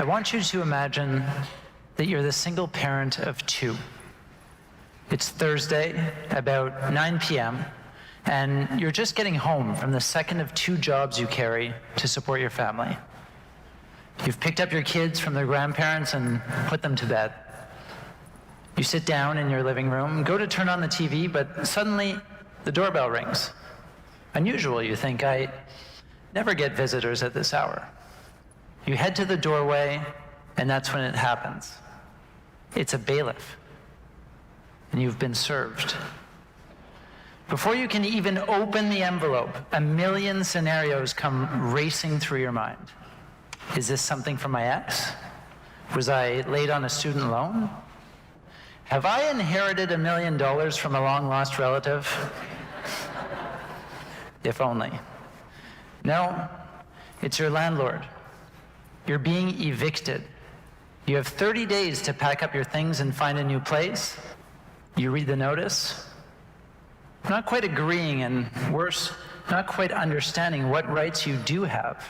I want you to imagine that you're the single parent of two. It's Thursday, about 9 p.m., and you're just getting home from the second of two jobs you carry to support your family. You've picked up your kids from their grandparents and put them to bed. You sit down in your living room, go to turn on the TV, but suddenly the doorbell rings. Unusual, you think. I never get visitors at this hour. You head to the doorway, and that's when it happens. It's a bailiff, and you've been served. Before you can even open the envelope, a million scenarios come racing through your mind. Is this something from my ex? Was I late on a student loan? Have I inherited $1 million from a long-lost relative? If only. No, it's your landlord. You're being evicted. You have 30 days to pack up your things and find a new place. You read the notice, not quite agreeing, and worse, not quite understanding what rights you do have.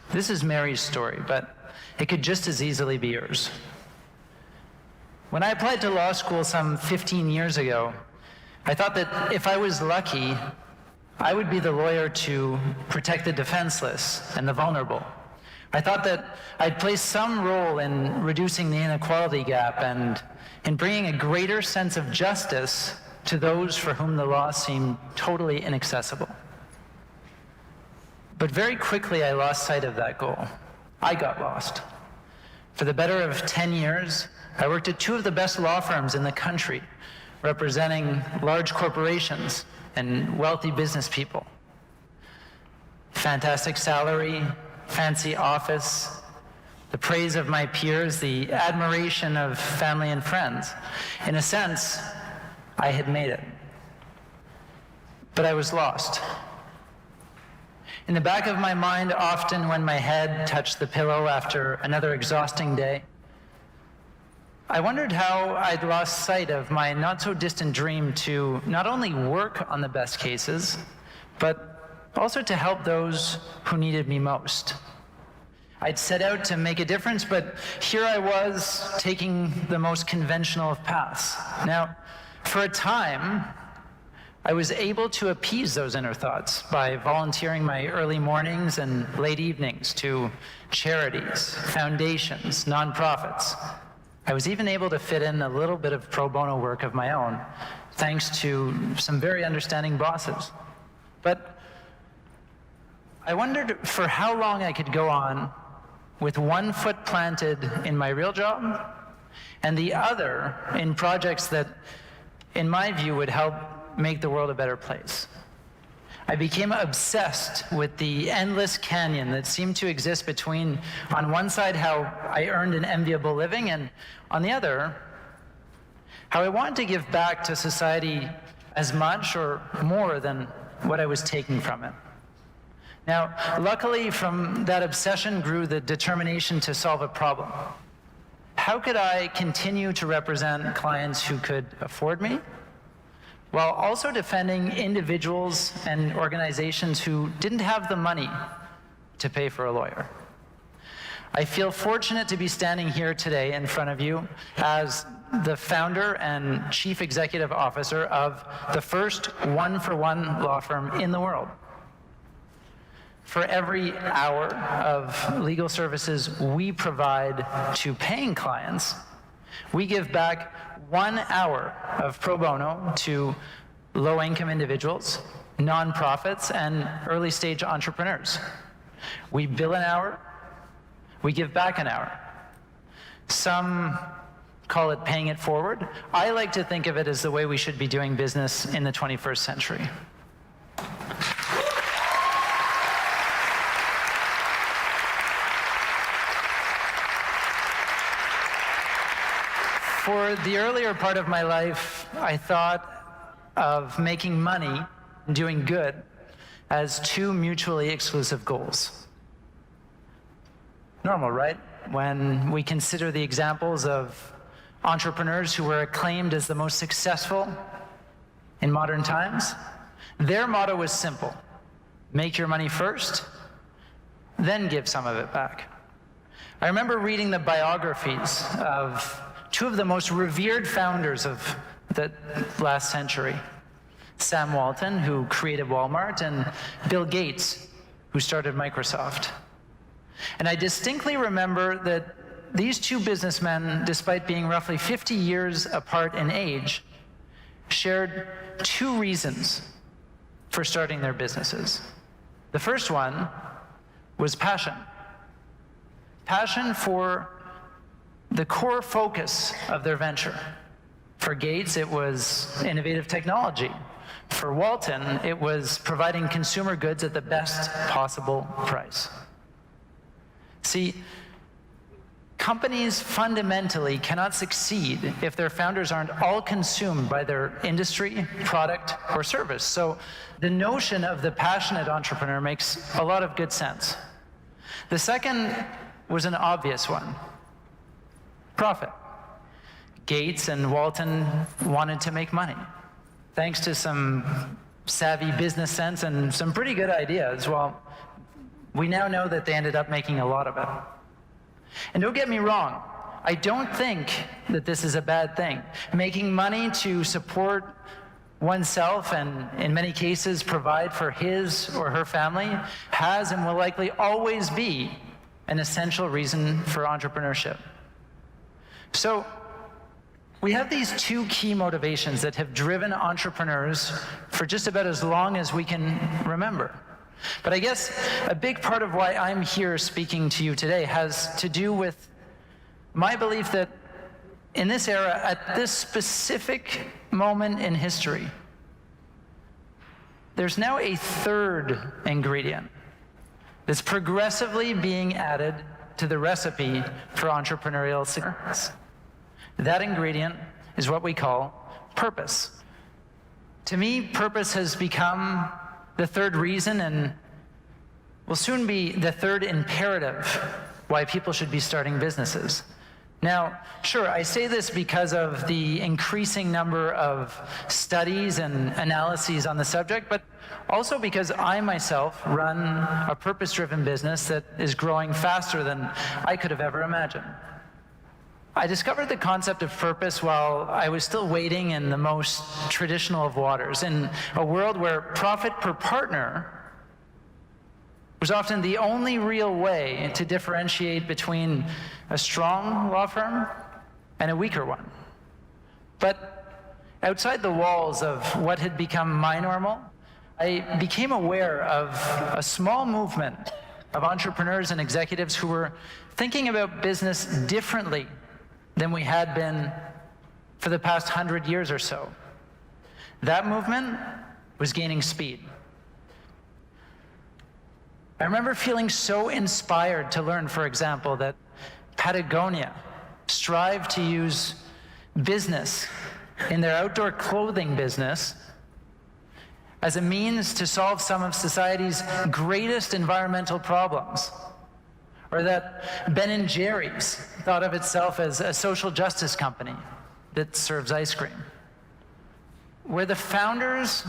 This is Mary's story, but it could just as easily be yours. When I applied to law school some 15 years ago, I thought that if I was lucky, I would be the lawyer to protect the defenseless and the vulnerable. I thought that I'd play some role in reducing the inequality gap and in bringing a greater sense of justice to those for whom the law seemed totally inaccessible. But very quickly I lost sight of that goal. I got lost. For the better of 10 years, I worked at two of the best law firms in the country, representing large corporations and wealthy business people. Fantastic salary, fancy office, the praise of my peers, the admiration of family and friends. In a sense, I had made it. But I was lost. In the back of my mind, often when my head touched the pillow after another exhausting day, I wondered how I'd lost sight of my not-so-distant dream to not only work on the best cases, but also to help those who needed me most. I'd set out to make a difference, but here I was taking the most conventional of paths. Now, for a time, I was able to appease those inner thoughts by volunteering my early mornings and late evenings to charities, foundations, nonprofits. I was even able to fit in a little bit of pro bono work of my own, thanks to some very understanding bosses. But I wondered for how long I could go on with one foot planted in my real job and the other in projects that, in my view, would help make the world a better place. I became obsessed with the endless canyon that seemed to exist between, on one side, how I earned an enviable living, and on the other, how I wanted to give back to society as much or more than what I was taking from it. Now, luckily, from that obsession grew the determination to solve a problem. How could I continue to represent clients who could afford me, while also defending individuals and organizations who didn't have the money to pay for a lawyer? I feel fortunate to be standing here today in front of you as the founder and chief executive officer of the first one-for-one law firm in the world. For every hour of legal services we provide to paying clients, we give back 1 hour of pro bono to low-income individuals, nonprofits, and early-stage entrepreneurs. We bill an hour, we give back an hour. Some call it paying it forward. I like to think of it as the way we should be doing business in the 21st century. For the earlier part of my life, I thought of making money and doing good as two mutually exclusive goals. Normal, right? When we consider the examples of entrepreneurs who were acclaimed as the most successful in modern times, their motto was simple: make your money first, then give some of it back. I remember reading the biographies of two of the most revered founders of the last century, Sam Walton, who created Walmart, and Bill Gates, who started Microsoft. And I distinctly remember that these two businessmen, despite being roughly 50 years apart in age, shared two reasons for starting their businesses. The first one was passion. Passion for the core focus of their venture. For Gates, it was innovative technology. For Walton, it was providing consumer goods at the best possible price. See, companies fundamentally cannot succeed if their founders aren't all consumed by their industry, product, or service. So the notion of the passionate entrepreneur makes a lot of good sense. The second was an obvious one: profit. Gates and Walton wanted to make money. Thanks to some savvy business sense and some pretty good ideas, well, we now know that they ended up making a lot of it. And don't get me wrong, I don't think that this is a bad thing. Making money to support oneself and, in many cases, provide for his or her family has and will likely always be an essential reason for entrepreneurship. So, we have these two key motivations that have driven entrepreneurs for just about as long as we can remember. But I guess a big part of why I'm here speaking to you today has to do with my belief that in this era, at this specific moment in history, there's now a third ingredient that's progressively being added to the recipe for entrepreneurial success. That ingredient is what we call purpose. To me, purpose has become the third reason and will soon be the third imperative why people should be starting businesses. Now, sure, I say this because of the increasing number of studies and analyses on the subject, but also because I myself run a purpose-driven business that is growing faster than I could have ever imagined. I discovered the concept of purpose while I was still wading in the most traditional of waters, in a world where profit per partner was often the only real way to differentiate between a strong law firm and a weaker one. But outside the walls of what had become my normal, I became aware of a small movement of entrepreneurs and executives who were thinking about business differently than we had been for the past 100 years or so. That movement was gaining speed. I remember feeling so inspired to learn, for example, that Patagonia strived to use business in their outdoor clothing business as a means to solve some of society's greatest environmental problems. Or that Ben & Jerry's thought of itself as a social justice company that serves ice cream. Where the founders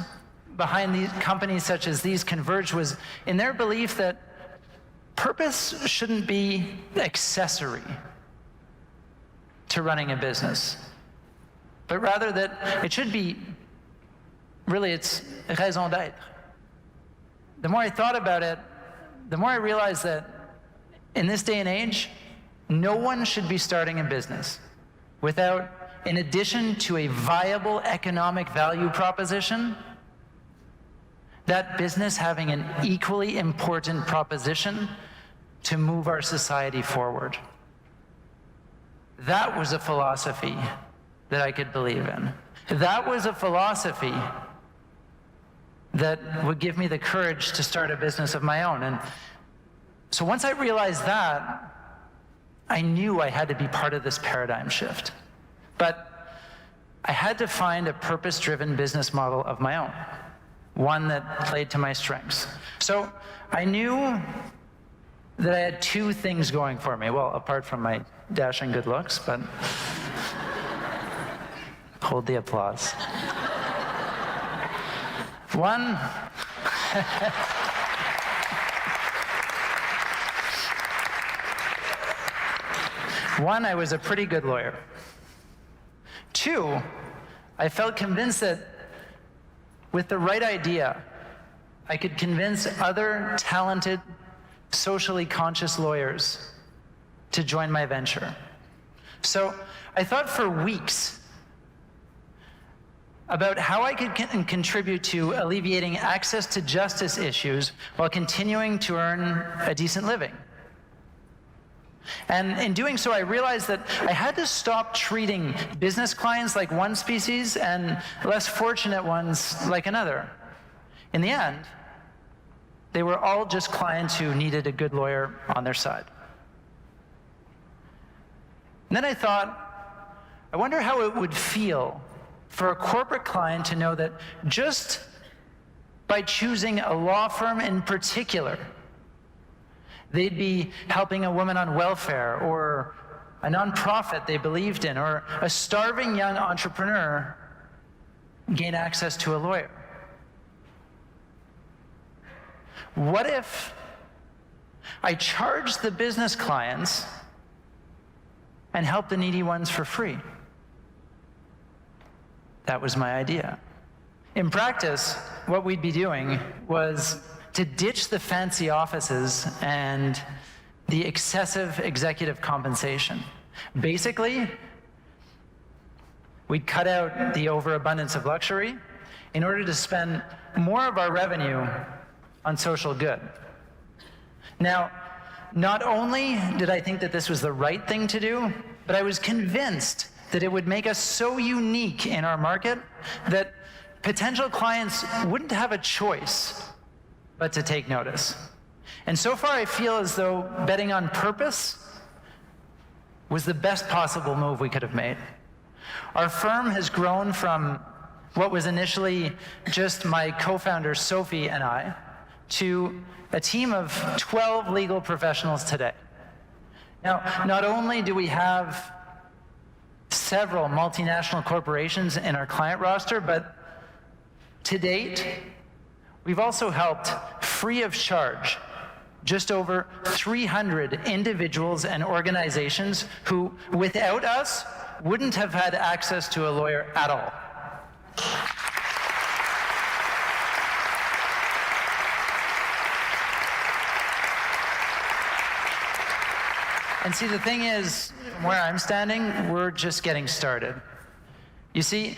behind these companies such as these converged was in their belief that purpose shouldn't be accessory to running a business, but rather that it should be, really, its raison d'être. The more I thought about it, the more I realized that in this day and age, no one should be starting a business without, in addition to a viable economic value proposition, that business having an equally important proposition to move our society forward. That was a philosophy that I could believe in. That was a philosophy that would give me the courage to start a business of my own. And so once I realized that, I knew I had to be part of this paradigm shift. But I had to find a purpose-driven business model of my own, one that played to my strengths. So I knew that I had two things going for me. Well, apart from my dashing good looks, but hold the applause. One, One, I was a pretty good lawyer. Two, I felt convinced that with the right idea, I could convince other talented, socially conscious lawyers to join my venture. So I thought for weeks about how I could contribute to alleviating access to justice issues while continuing to earn a decent living. And in doing so, I realized that I had to stop treating business clients like one species and less fortunate ones like another. In the end, they were all just clients who needed a good lawyer on their side. And then I thought, I wonder how it would feel for a corporate client to know that just by choosing a law firm in particular, they'd be helping a woman on welfare, or a nonprofit they believed in, or a starving young entrepreneur gain access to a lawyer. What if I charged the business clients and helped the needy ones for free? That was my idea. In practice, what we'd be doing was to ditch the fancy offices and the excessive executive compensation. Basically, we'd cut out the overabundance of luxury in order to spend more of our revenue on social good. Now, not only did I think that this was the right thing to do, but I was convinced that it would make us so unique in our market that potential clients wouldn't have a choice but to take notice. And so far, I feel as though betting on purpose was the best possible move we could have made. Our firm has grown from what was initially just my co-founder, Sophie, and I, to a team of 12 legal professionals today. Now, not only do we have several multinational corporations in our client roster, but to date, we've also helped, free of charge, just over 300 individuals and organizations who, without us, wouldn't have had access to a lawyer at all. And see, the thing is, where I'm standing, we're just getting started. You see,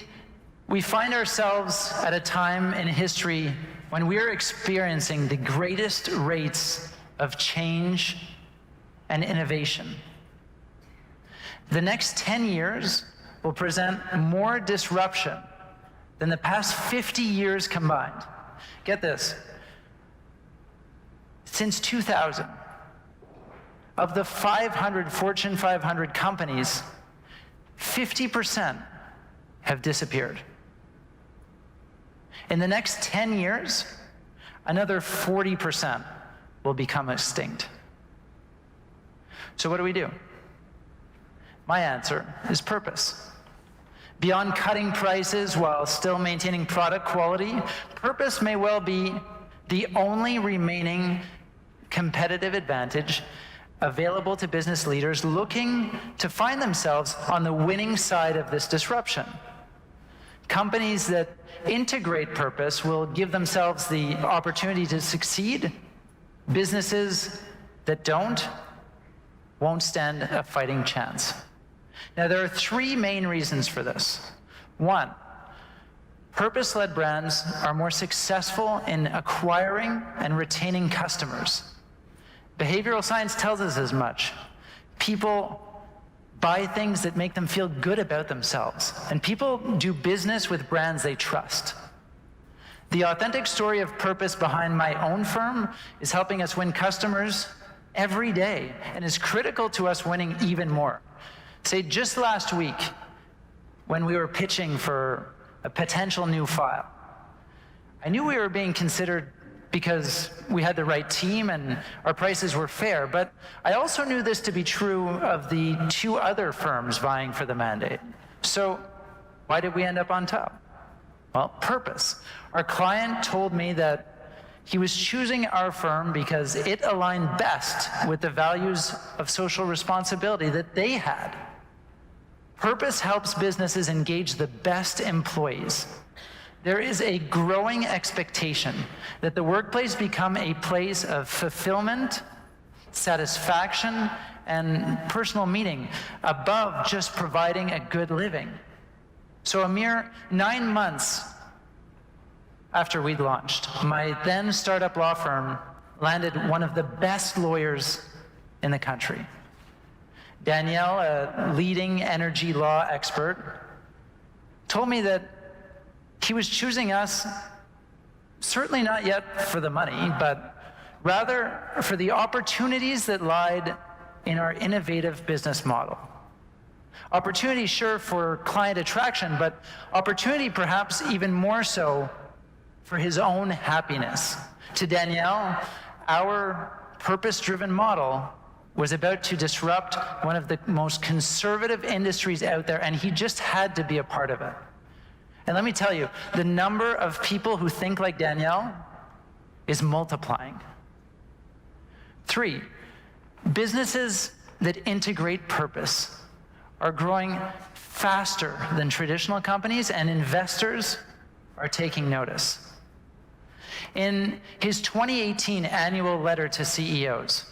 we find ourselves at a time in history when we're experiencing the greatest rates of change and innovation. The next 10 years will present more disruption than the past 50 years combined. Get this. Since 2000, of the 500 Fortune 500 companies, 50% have disappeared. In the next 10 years, another 40% will become extinct. So what do we do? My answer is purpose. Beyond cutting prices while still maintaining product quality, purpose may well be the only remaining competitive advantage available to business leaders looking to find themselves on the winning side of this disruption. Companies that integrate purpose will give themselves the opportunity to succeed. Businesses that don't won't stand a fighting chance. Now, there are three main reasons for this. One, purpose-led brands are more successful in acquiring and retaining customers. Behavioral science tells us as much. People buy things that make them feel good about themselves, and people do business with brands they trust. The authentic story of purpose behind my own firm is helping us win customers every day, and is critical to us winning even more. Say, just last week, when we were pitching for a potential new file, I knew we were being considered because we had the right team and our prices were fair, but I also knew this to be true of the two other firms vying for the mandate. So why did we end up on top? Well, purpose. Our client told me that He was choosing our firm because it aligned best with the values of social responsibility that they had. Purpose helps businesses engage the best employees. There is a growing expectation that the workplace become a place of fulfillment, satisfaction, and personal meaning above just providing a good living. So a mere 9 months after we'd launched, my then startup law firm landed one of the best lawyers in the country. Danielle, a leading energy law expert, told me that he was choosing us, certainly not yet for the money, but rather for the opportunities that lied in our innovative business model. Opportunity, sure, for client attraction, but opportunity perhaps even more so for his own happiness. To Danielle, our purpose-driven model was about to disrupt one of the most conservative industries out there, and he just had to be a part of it. And let me tell you, the number of people who think like Danielle is multiplying. 3, businesses that integrate purpose are growing faster than traditional companies, and investors are taking notice. In his 2018 annual letter to CEOs,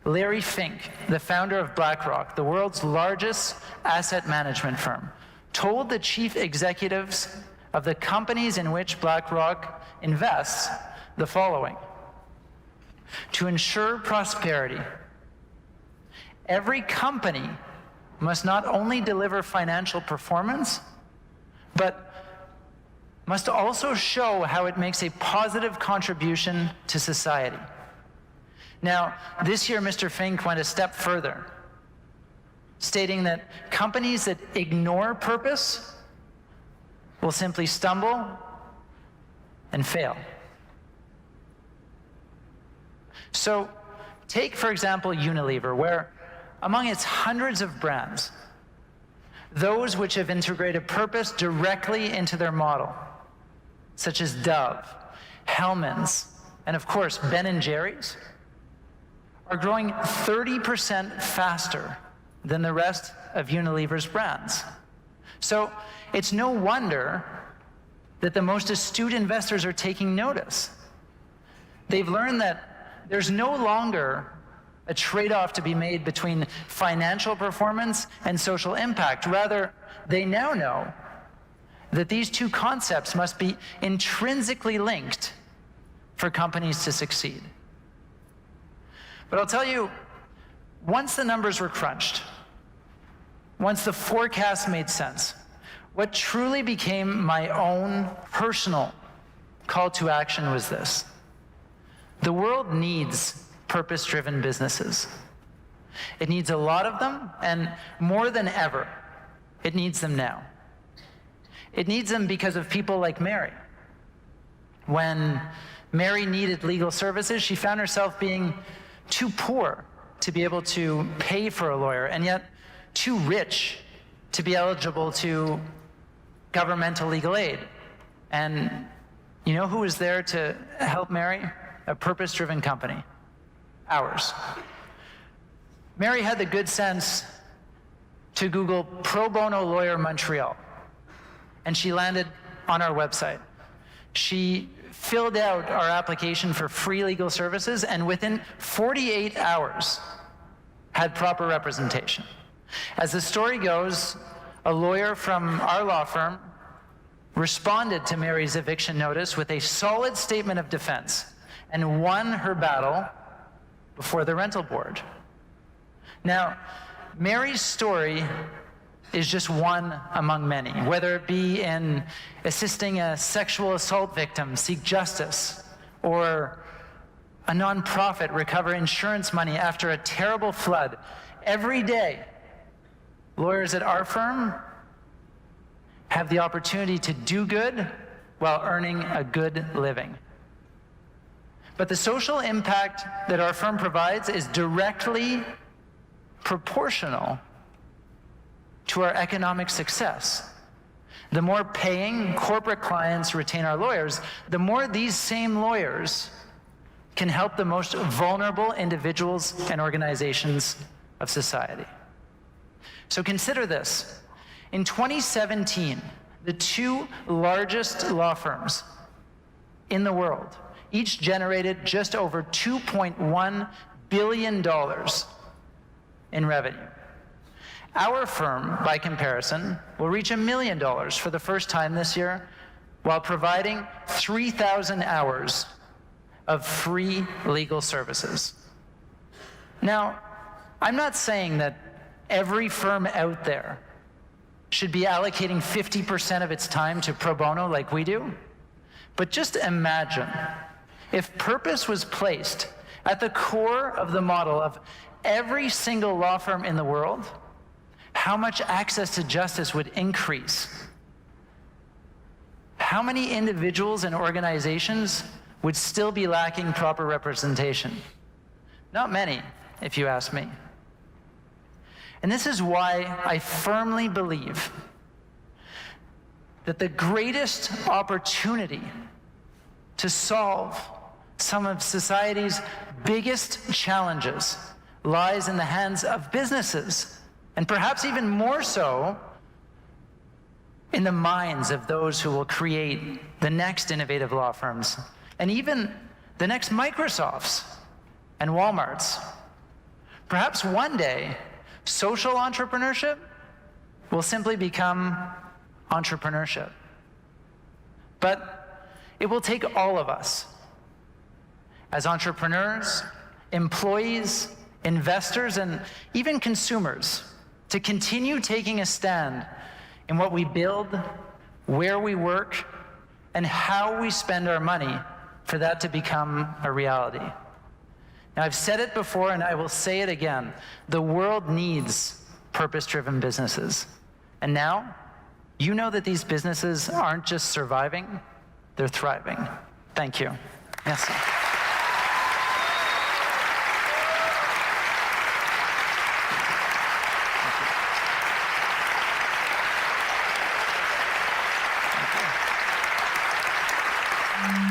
Larry Fink, the founder of BlackRock, the world's largest asset management firm, told the chief executives of the companies in which BlackRock invests the following: to ensure prosperity, every company must not only deliver financial performance, but must also show how it makes a positive contribution to society. Now, this year, Mr. Fink went a step further, stating that companies that ignore purpose will simply stumble and fail. So, take, for example, Unilever, where among its hundreds of brands, those which have integrated purpose directly into their model, such as Dove, Hellmann's, and of course, Ben & Jerry's, are growing 30% faster than the rest of Unilever's brands. So it's no wonder that the most astute investors are taking notice. They've learned that there's no longer a trade-off to be made between financial performance and social impact. Rather, they now know that these two concepts must be intrinsically linked for companies to succeed. But I'll tell you, once the numbers were crunched, once the forecast made sense, what truly became my own personal call to action was this: the world needs purpose-driven businesses. It needs a lot of them, and more than ever, it needs them now. It needs them because of people like Mary. When Mary needed legal services, she found herself being too poor to be able to pay for a lawyer, and yet too rich to be eligible to governmental legal aid. And you know who was there to help Mary? A purpose-driven company. Ours. Mary had the good sense to Google pro bono lawyer Montreal, and she landed on our website. She filled out our application for free legal services, and within 48 hours had proper representation. As the story goes, a lawyer from our law firm responded to Mary's eviction notice with a solid statement of defense and won her battle before the rental board. Now, Mary's story is just one among many, whether it be in assisting a sexual assault victim seek justice, or a nonprofit recover insurance money after a terrible flood. Every day, lawyers at our firm have the opportunity to do good while earning a good living. But the social impact that our firm provides is directly proportional to our economic success. The more paying corporate clients retain our lawyers, the more these same lawyers can help the most vulnerable individuals and organizations of society. So consider this. In 2017, the two largest law firms in the world each generated just over $2.1 billion in revenue. Our firm, by comparison, will reach $1 million for the first time this year, while providing 3,000 hours of free legal services. Now, I'm not saying that every firm out there should be allocating 50% of its time to pro bono like we do, but just imagine if purpose was placed at the core of the model of every single law firm in the world, how much access to justice would increase. How many individuals and organizations would still be lacking proper representation? Not many, if you ask me. And this is why I firmly believe that the greatest opportunity to solve some of society's biggest challenges lies in the hands of businesses, and perhaps even more so in the minds of those who will create the next innovative law firms, and even the next Microsofts and Walmarts. Perhaps one day, social entrepreneurship will simply become entrepreneurship. But it will take all of us, as entrepreneurs, employees, investors, and even consumers, to continue taking a stand in what we build, where we work, and how we spend our money for that to become a reality. Now, I've said it before and I will say it again. The world needs purpose-driven businesses. And now, you know that these businesses aren't just surviving, they're thriving. Thank you. Yes. Thank you.